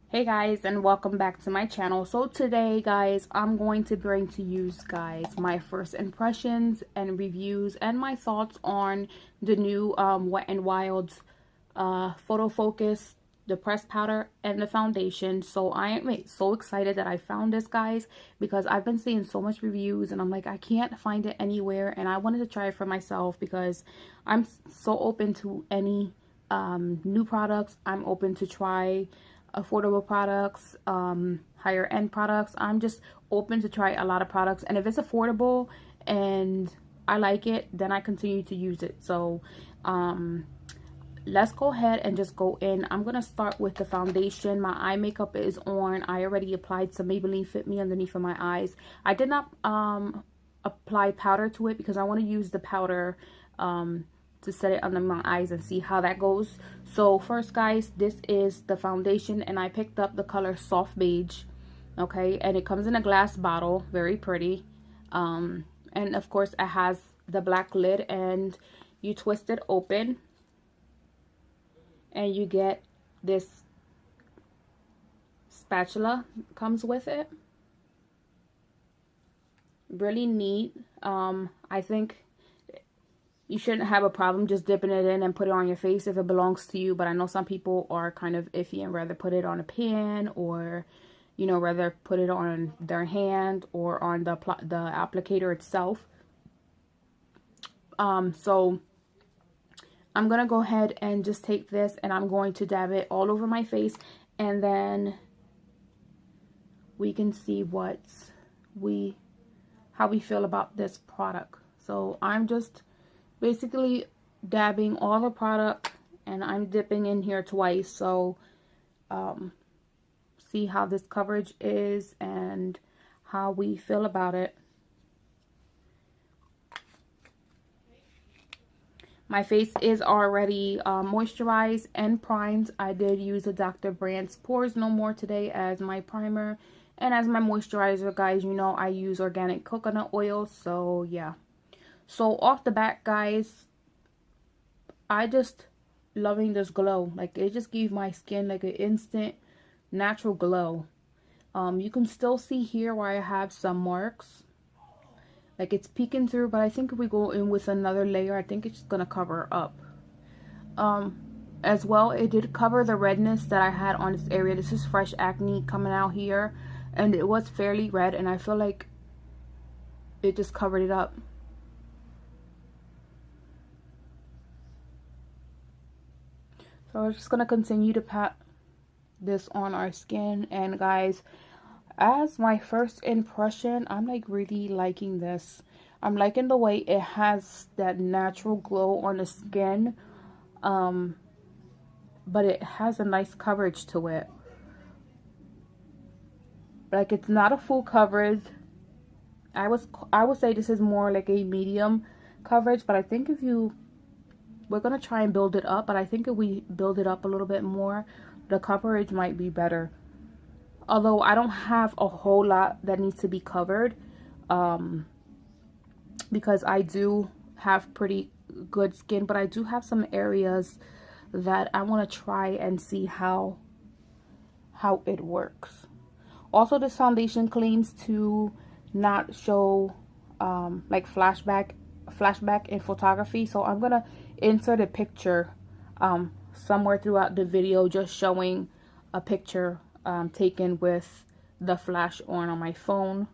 Hey guys, and welcome back to my channel. So today guys, I'm going to bring to you guys my first impressions and reviews and my thoughts on the new Wet n Wild's photo focus, the pressed powder, and the foundation. So I am so excited that I found this, guys, because I've been seeing so much reviews and I'm like, I can't find it anywhere, and I wanted to try it for myself because I'm so open to any new products. I'm open to try affordable products, higher end products. I'm just open to try a lot of products, and if it's affordable and I like it, then I continue to use it. So let's go ahead and just go in. I'm gonna start with the foundation. My eye makeup is on. I already applied some Maybelline Fit Me underneath of my eyes. I did not apply powder to it because I want to use the powder to set it under my eyes and see how that goes. So first guys, this is the foundation, and I picked up the color Soft Beige. Okay, and it comes in a glass bottle, very pretty, and of course it has the black lid, and you twist it open and you get this spatula comes with it. Really neat. I think you shouldn't have a problem just dipping it in and put it on your face if it belongs to you, but I know some people are kind of iffy and rather put it on a pan, or rather put it on their hand or on the applicator itself. So I'm gonna go ahead and just take this and I'm going to dab it all over my face, and then we can see how we feel about this product. So I'm just basically dabbing all the product, and I'm dipping in here twice. So see how this coverage is and how we feel about it. My face is already moisturized and primed. I did use the Dr. Brandt's Pores No More today as my primer, and as my moisturizer, guys. You know I use organic coconut oil, so yeah. So off the bat, guys, I just loving this glow. Like, it just gave my skin like an instant natural glow. You can still see here where I have some marks. Like, it's peeking through, but I think if we go in with another layer, I think it's gonna cover up. As well, it did cover the redness that I had on this area. This is fresh acne coming out here, and it was fairly red, and I feel like it just covered it up. So we're just gonna continue to pat this on our skin, and guys, as my first impression, I'm like really liking this. I'm liking the way it has that natural glow on the skin, but it has a nice coverage to it. Like, it's not a full coverage. I would say this is more like a medium coverage, but I think we're gonna try and build it up, but I think if we build it up a little bit more, the coverage might be better. Although I don't have a whole lot that needs to be covered, because I do have pretty good skin, but I do have some areas that I want to try and see how it works. Also, this foundation claims to not show like flashback in photography, so I'm gonna insert a picture somewhere throughout the video, just showing a picture taken with the flash on my phone,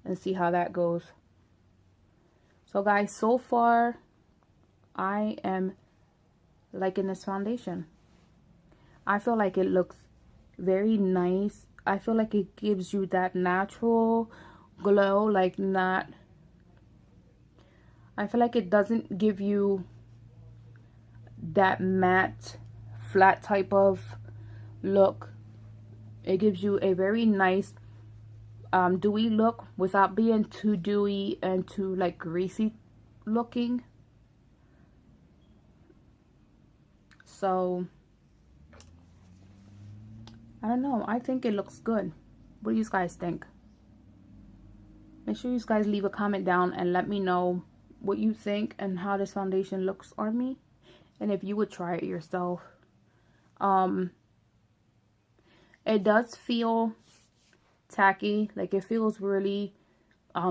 and see how that goes. So guys, so far I am liking this foundation. I feel like it looks very nice. I feel like it gives you that natural glow, like not, I feel like it doesn't give you that matte flat type of look. It gives you a very nice dewy look without being too dewy and too like greasy looking. So I don't know, I think it looks good. What do you guys think? Make sure you guys leave a comment down and let me know what you think and how this foundation looks on me, and if you would try it yourself. It does feel tacky, like it feels really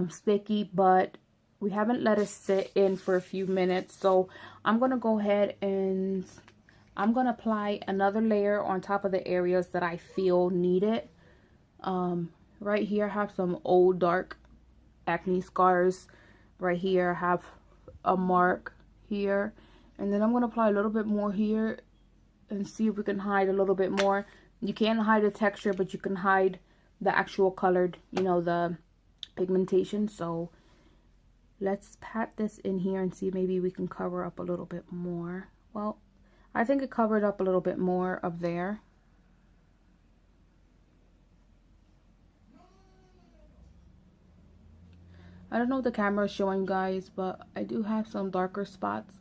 sticky, but we haven't let it sit in for a few minutes. So I'm gonna go ahead and I'm gonna apply another layer on top of the areas that I feel need it. Right here I have some old dark acne scars. Right here I have a mark here, and then I'm gonna apply a little bit more here and see if we can hide a little bit more. You can't hide the texture, but you can hide the actual colored, you know, the pigmentation. So let's pat this in here and see, maybe we can cover up a little bit more. Well, I think it covered up a little bit more up there. I don't know what the camera is showing, guys, but I do have some darker spots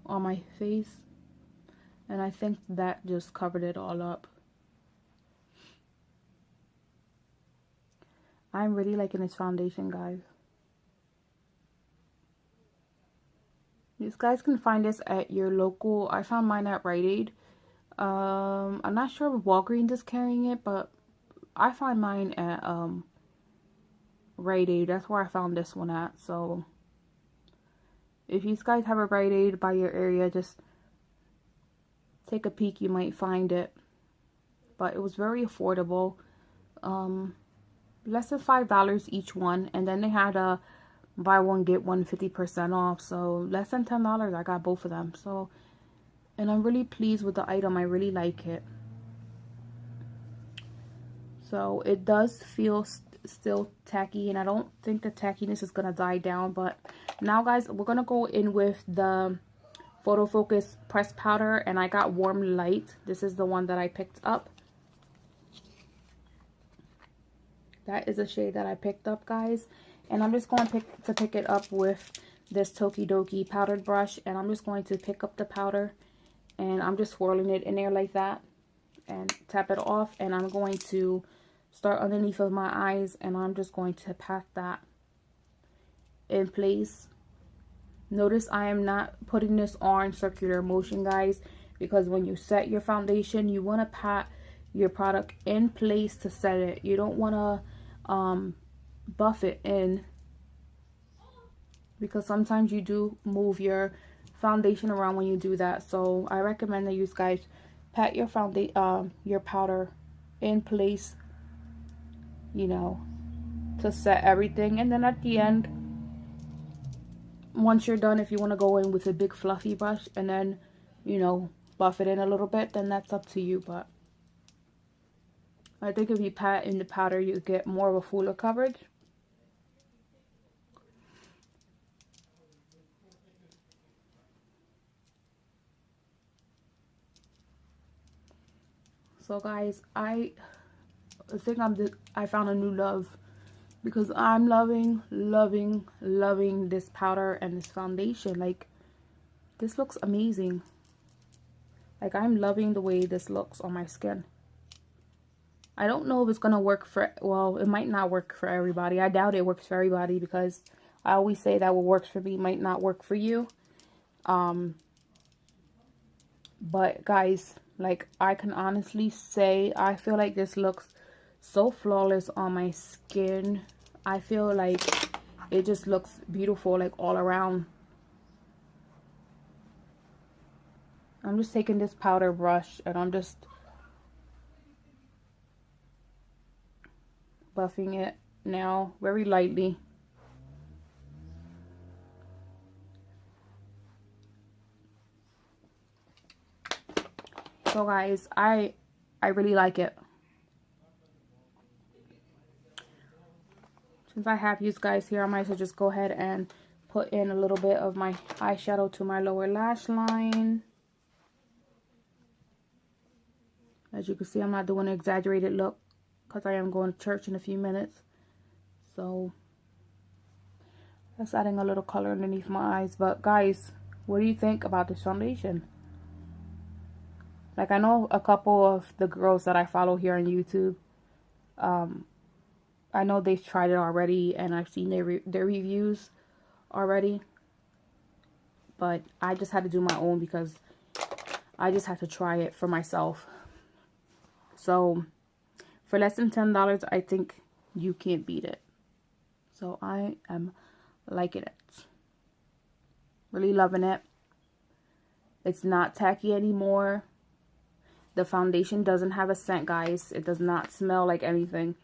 on my face, and I think that just covered it all up. I'm really liking this foundation, guys. You guys can find this at your local. I found mine at Rite Aid. I'm not sure if Walgreens is carrying it, but I find mine at Rite Aid. That's where I found this one at. So if you guys have a Rite Aid by your area, just take a peek. You might find it. But it was very affordable. Less than $5 each one, and then they had a buy one get one 50% off, so less than $10. I got both of them. So, and I'm really pleased with the item. I really like it. So it does feel still tacky, and I don't think the tackiness is gonna die down. But now, guys, we're gonna go in with the Photo Focus pressed powder, and I got Warm Light. This is the one that I picked up. That is a shade that I picked up, guys. And I'm just going to pick it up with this Tokidoki powdered brush. And I'm just going to pick up the powder. And I'm just swirling it in there like that. And tap it off. And I'm going to start underneath of my eyes. And I'm just going to pat that in place. Notice I am not putting this on circular motion, guys. Because when you set your foundation, you want to pat your product in place to set it. You don't want to buff it in, because sometimes you do move your foundation around when you do that. So I recommend that you guys pat your your powder in place, you know, to set everything. And then at the end, once you're done, if you want to go in with a big fluffy brush and then, you know, buff it in a little bit, then that's up to you. But I think if you pat in the powder, you get more of a fuller coverage. So guys, I think I found a new love, because I'm loving this powder and this foundation. Like, this looks amazing. Like, I'm loving the way this looks on my skin. I don't know if it's going to work for, well, it might not work for everybody. I doubt it works for everybody, because I always say that what works for me might not work for you. But guys, like, I can honestly say I feel like this looks so flawless on my skin. I feel like it just looks beautiful, like, all around. I'm just taking this powder brush and I'm just buffing it now very lightly. So guys, I really like it. Since I have you guys here, I might as well just go ahead and put in a little bit of my eyeshadow to my lower lash line. As you can see, I'm not doing an exaggerated look, because I am going to church in a few minutes. So that's adding a little color underneath my eyes. But guys, what do you think about this foundation? Like, I know a couple of the girls that I follow here on YouTube, I know they've tried it already, and I've seen their reviews already. But I just had to do my own, because I just had to try it for myself. So For less than $10, I think you can't beat it. So I am liking it. Really loving it. It's not tacky anymore. The foundation doesn't have a scent, guys. It does not smell like anything.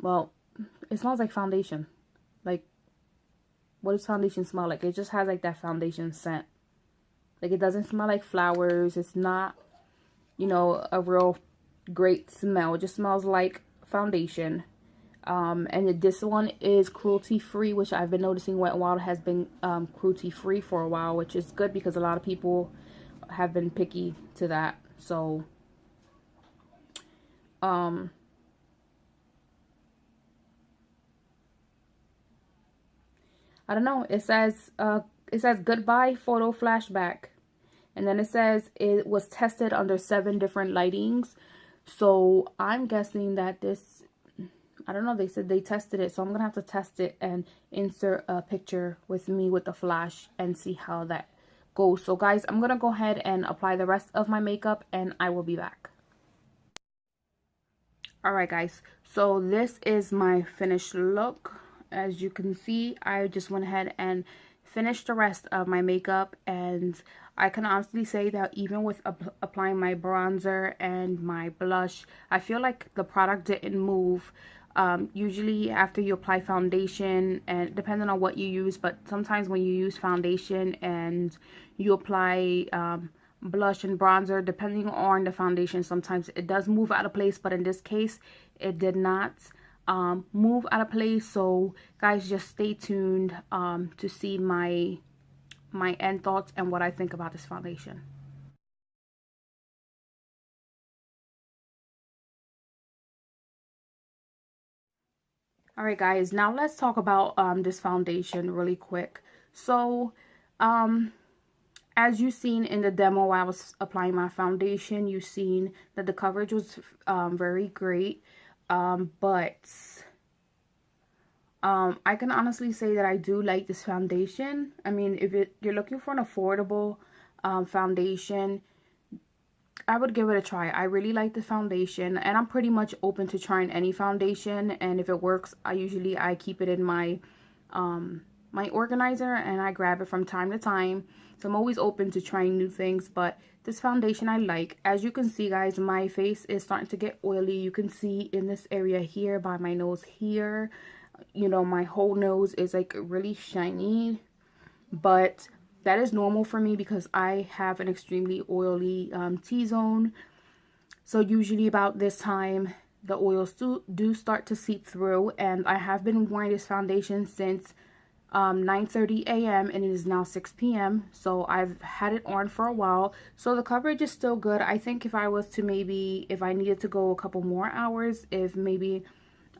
Well, it smells like foundation. Like, what does foundation smell like? It just has like that foundation scent. Like, it doesn't smell like flowers. It's not, you know, a real great smell. It just smells like foundation. And this one is cruelty free, which I've been noticing Wetnwild has been cruelty free for a while, which is good because a lot of people have been picky to that. So I don't know. It says goodbye photo flashback, and then it says it was tested under 7 different lightings. So I'm guessing that this, I don't know, they said they tested it, so I'm gonna have to test it and insert a picture with me with the flash and see how that goes. So guys, I'm gonna go ahead and apply the rest of my makeup and I will be back. Alright guys, so this is my finished look. As you can see, I just went ahead and finished the rest of my makeup, and I can honestly say that even with applying my bronzer and my blush, I feel like the product didn't move. Usually after you apply foundation, and depending on what you use, but sometimes when you use foundation and you apply blush and bronzer, depending on the foundation, sometimes it does move out of place, but in this case it did not move out of place. So guys, just stay tuned to see my end thoughts and what I think about this foundation. Alright guys, now let's talk about this foundation really quick. So as you've seen in the demo while I was applying my foundation, you've seen that the coverage was very great, but I can honestly say that I do like this foundation. I mean, if you're looking for an affordable foundation, I would give it a try. I really like the foundation, and I'm pretty much open to trying any foundation, and if it works, I keep it in my my organizer and I grab it from time to time. So I'm always open to trying new things, but this foundation I like. As you can see guys, my face is starting to get oily. You can see in this area here by my nose here, you know, my whole nose is like really shiny, but that is normal for me because I have an extremely oily T-zone. So usually about this time, the oils do start to seep through, and I have been wearing this foundation since 9:30 a.m. and it is now 6 p.m. So I've had it on for a while. So the coverage is still good. I think if I was to if I needed to go a couple more hours, if maybe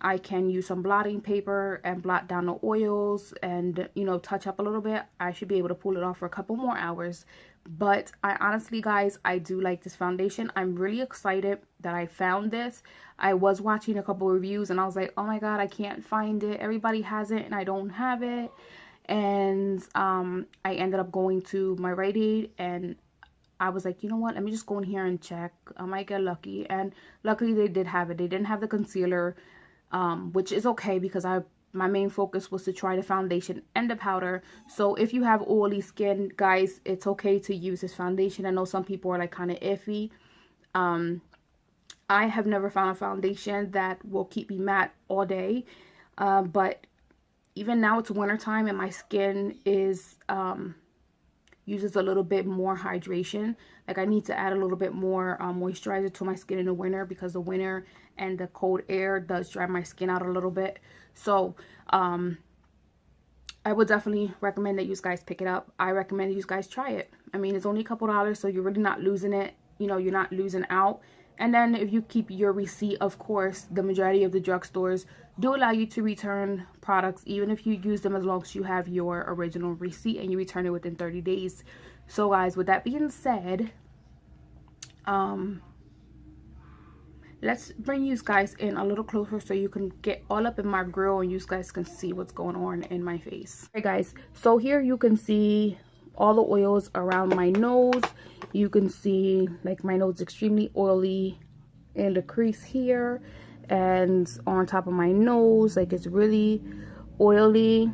I can use some blotting paper and blot down the oils and, you know, touch up a little bit, I should be able to pull it off for a couple more hours. But I honestly, guys, I do like this foundation. I'm really excited that I found this. I was watching a couple reviews and I was like, oh my god, I can't find it. Everybody has it and I don't have it. And I ended up going to my Rite Aid and I was like, you know what, let me just go in here and check. I might get lucky. And luckily they did have it. They didn't have the concealer, which is okay because my main focus was to try the foundation and the powder. So if you have oily skin, guys, it's okay to use this foundation. I know some people are like kind of iffy. I have never found a foundation that will keep me matte all day, but even now it's winter time and my skin is uses a little bit more hydration. Like I need to add a little bit more moisturizer to my skin in the winter because the winter and the cold air does dry my skin out a little bit. So I would definitely recommend that you guys pick it up. I recommend that you guys try it. I mean, it's only a couple dollars, so you're really not losing it. You know, you're not losing out. And then if you keep your receipt, of course, the majority of the drugstores do allow you to return products, even if you use them, as long as you have your original receipt and you return it within 30 days. So guys, with that being said, let's bring you guys in a little closer so you can get all up in my grill and you guys can see what's going on in my face. Hey guys, so here you can see all the oils around my nose. You can see like my nose is extremely oily. in the crease here and on top of my nose. Like, it's really oily.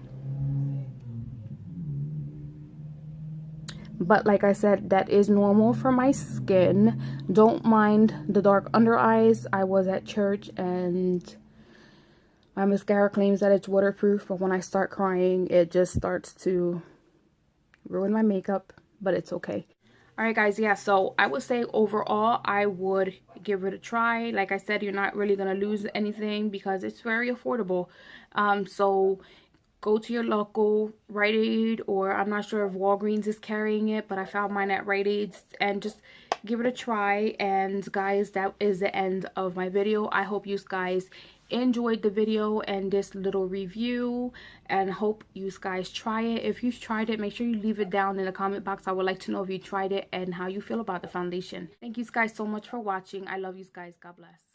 But like I said, that is normal for my skin. Don't mind the dark under eyes. I was at church and my mascara claims that it's waterproof, but when I start crying, it just starts to ruin my makeup, but it's okay. Alright guys, yeah, so I would say overall I would give it a try. Like I said, you're not really going to lose anything because it's very affordable. So go to your local Rite Aid, or I'm not sure if Walgreens is carrying it, but I found mine at Rite Aid, and just give it a try. And guys, that is the end of my video. I hope you guys enjoyed the video and this little review, and hope you guys try it. If you've tried it, make sure you leave it down in the comment box. I would like to know if you tried it and how you feel about the foundation. Thank you guys so much for watching. I love you guys. God bless.